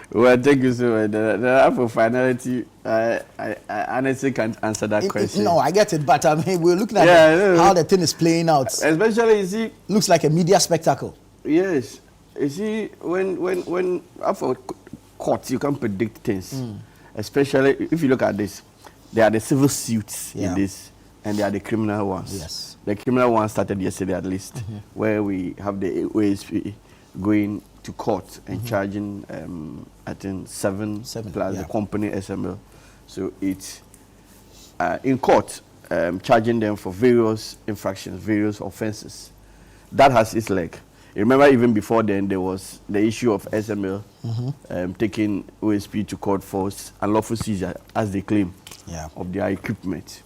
Well, thank you so much. For finality, I honestly can't answer that question. No, I get it, but I mean, we're looking at how the thing is playing out. Especially, you see, looks like a media spectacle. Yes, you see, when after court, you can't predict things. Especially if you look at this, there are the civil suits in this, and there are the criminal ones. Yes, the criminal one started yesterday at least, where we have the OSP going to court and charging, I think, seven plus the company SML. So it's in court, charging them for various infractions, various offenses. That has its leg. Remember, even before then, there was the issue of SML taking OSP to court for unlawful seizure, as they claim, of their equipment.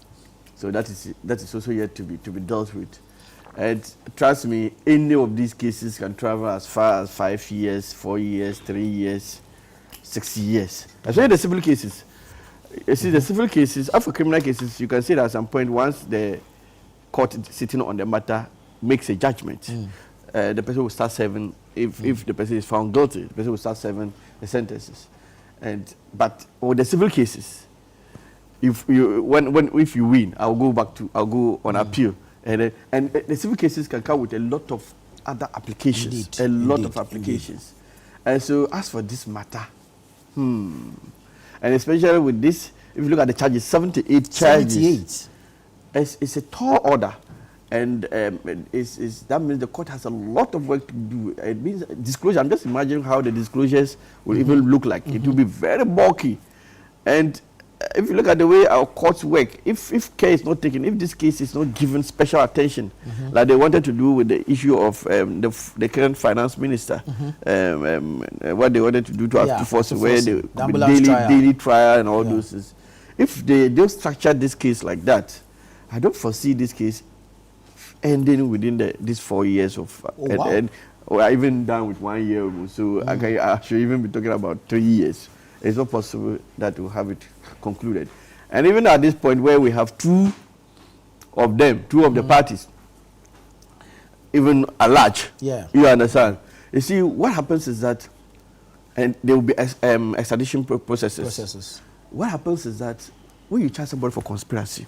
So that is also yet to be dealt with. And trust me, any of these cases can travel as far as 5 years, 4 years, 3 years, 6 years. Especially the civil cases. You see, the civil cases, after criminal cases, you can see that at some point, once the court sitting on the matter makes a judgment, the person will start serving. If the person is found guilty, the person will start serving the sentences. But with the civil cases, if you win, I'll go on appeal. And the civil cases can come with a lot of other applications. Lot of applications. And so, as for this matter, and especially with this, if you look at the charges, 78 charges. It's a tall order. And that means the court has a lot of work to do. It means disclosure. I'm just imagining how the disclosures will even look like. It will be very bulky. And if you look at the way our courts work, if care is not taken, if this case is not given special attention, like they wanted to do with the issue of the current finance minister, what they wanted to do to Abdul-Fatawu, where the daily trial and all those things. If they don't structure this case like that, I don't foresee this case ending within these 4 years of, or even done with 1 year. So I should even be talking about 3 years. It's not possible that we'll have it concluded. And even at this point where we have two of the parties, even at large, you understand. You see, what happens is that, and there will be extradition processes. What happens is that when you charge somebody for conspiracy,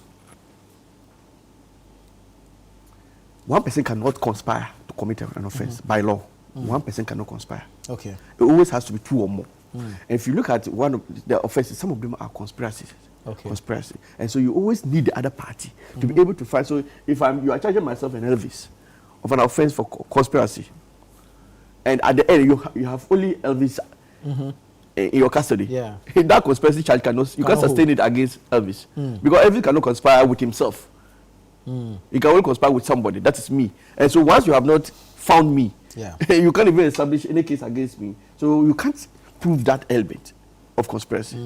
one person cannot conspire to commit an offense by law. One person cannot conspire. Okay. It always has to be two or more. And if you look at one of the offenses, some of them are conspiracies. Conspiracy. And so you always need the other party to be able to find. So if you are charging myself and Elvis of an offense for conspiracy, and at the end you have only Elvis in your custody, that conspiracy charge can't sustain it against Elvis. Because Elvis cannot conspire with himself. He can only conspire with somebody, that is me. And so once you have not found me, you can't even establish any case against me. So you can't prove that element of conspiracy.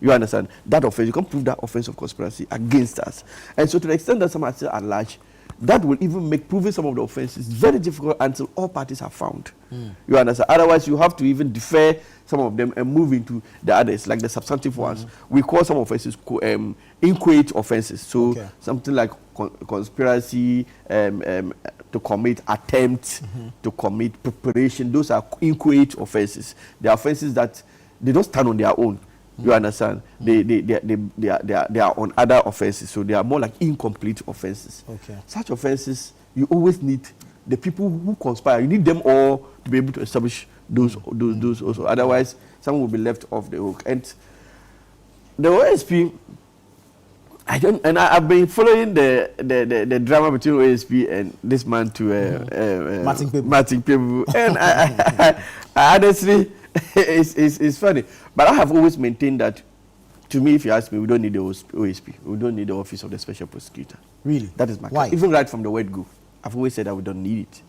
You understand? That offense, you can't prove that offense of conspiracy against us. And so to the extent that some are still at large, that will even make proving some of the offenses very difficult until all parties are found. You understand? Otherwise, you have to even defer some of them and move into the others, like the substantive ones. We call some offenses inchoate offenses. So something like conspiracy, to commit attempt, to commit preparation. Those are inchoate offenses. They are offenses that they don't stand on their own. You understand? They are on other offenses, so they are more like incomplete offenses. Such offenses, you always need the people who conspire. You need them all to be able to establish those also. Otherwise, someone will be left off the hook. And the OSP, I've been following the drama between OSP and this man Martin Pebu. And I honestly, it's funny. But I have always maintained that, to me, if you ask me, we don't need the OSP. We don't need the Office of the Special Prosecutor. Really? That is my case. Even right from the word go, I've always said that we don't need it.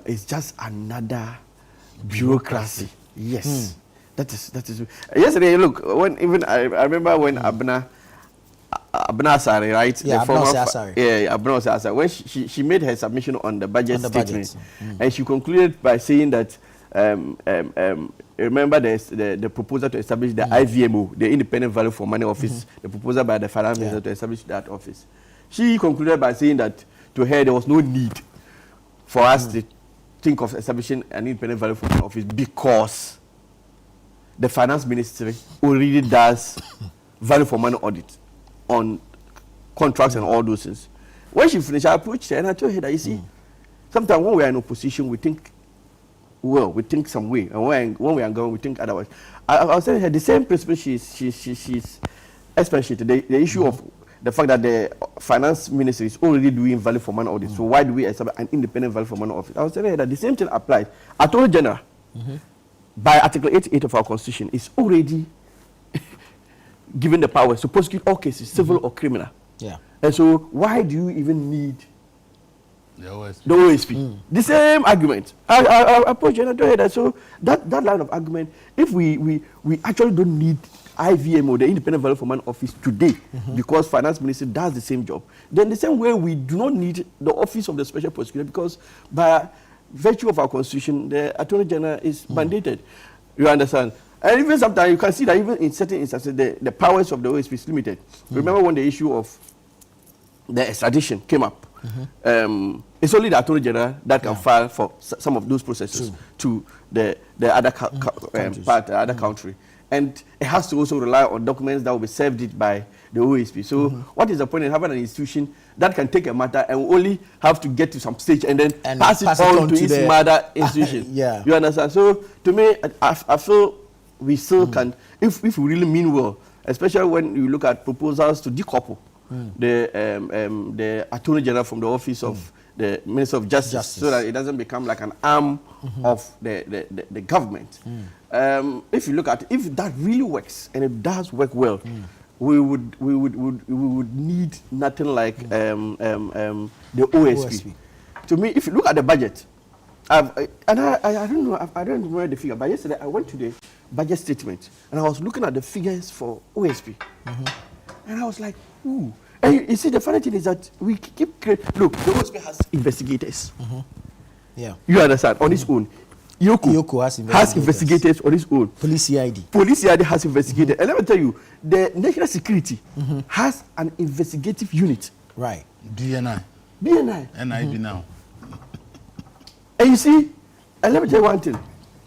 It's just another bureaucracy. Yes. That is. Yesterday, look, I remember when Abna Asare, right? Yeah, Abna Asare. When she made her submission on the budget statement, and she concluded by saying that, remember the proposal to establish the IVMO, the Independent Value for Money Office, the proposal by the finance minister to establish that office. She concluded by saying that to her there was no need for us think of establishing an independent value for money office because the finance ministry already does value for money audit on contracts and all those things. When she finished, I approached her and I told her that, you see, sometimes when we are in opposition, we think, well, we think some way, and when we are going, we think otherwise. I was telling her the same principle she's especially the issue of the fact that the finance ministry is already doing value for money audit. So why do we establish an independent value for money office? I was telling her that the same thing applies. Attorney General, by Article 88 of our Constitution, is already given the power to prosecute all cases, civil or criminal. Yeah. And so why do you even need the OSP? The OSP. The same argument. I approach and I told her that. So that line of argument, if we actually don't need IVMO, the Independent Value for Money Office today, because Finance Ministry does the same job, then the same way we do not need the Office of the Special Prosecutor, because by virtue of our Constitution, the Attorney General is mandated. You understand? And even sometimes you can see that even in certain instances, the powers of the OSP is limited. Remember when the issue of the extradition came up? It's only the Attorney General that can file for some of those processes to the other other country. And it has to also rely on documents that will be served it by the OSP. So what is the point in having an institution that can take a matter and will only have to get to some stage and then pass it on to its mother institution? You understand? So to me, I feel we still can, if we really mean well, especially when you look at proposals to decouple the Attorney General from the office of the Minister of Justice, so that it doesn't become like an arm of the government. If you look at it, if that really works, and it does work well, we would need nothing like the OSP. To me, if you look at the budget, I don't know, I don't remember the figure, but yesterday I went to the budget statement and I was looking at the figures for OSP, and I was like, ooh. And you see, the funny thing is that we keep look, the OSP has investigators. Yeah. You understand? On its own. Yoko has investigators on its own. Police CID has investigated. And let me tell you, the national security has an investigative unit. Right. DNI. NIB now. And you see, and let me tell you one thing.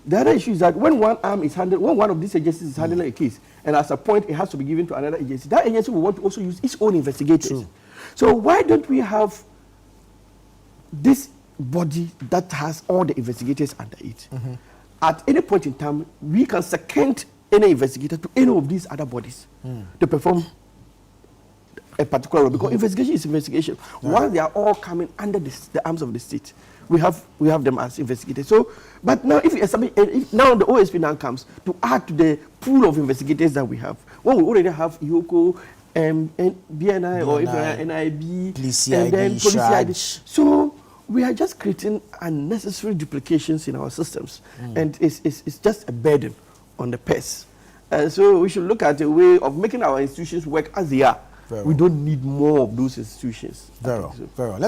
The other issue is that when one arm is handled, when one of these agencies is handling a case, and at a point it has to be given to another agency, that agency will want to also use its own investigators. True. So why don't we have this body that has all the investigators under it? At any point in time, we can second any investigator to any of these other bodies to perform a particular role, because investigation is investigation. Once they are all coming under the arms of the state, we have them as investigators. So, but now if now the OSP now comes to add to the pool of investigators that we have, well, we already have Yoko, BNI or NIB, Police and then Police CID. CID. So we are just creating unnecessary duplications in our systems, and it's just a burden on the purse. So we should look at a way of making our institutions work as they are. We don't need more of those institutions. Very well.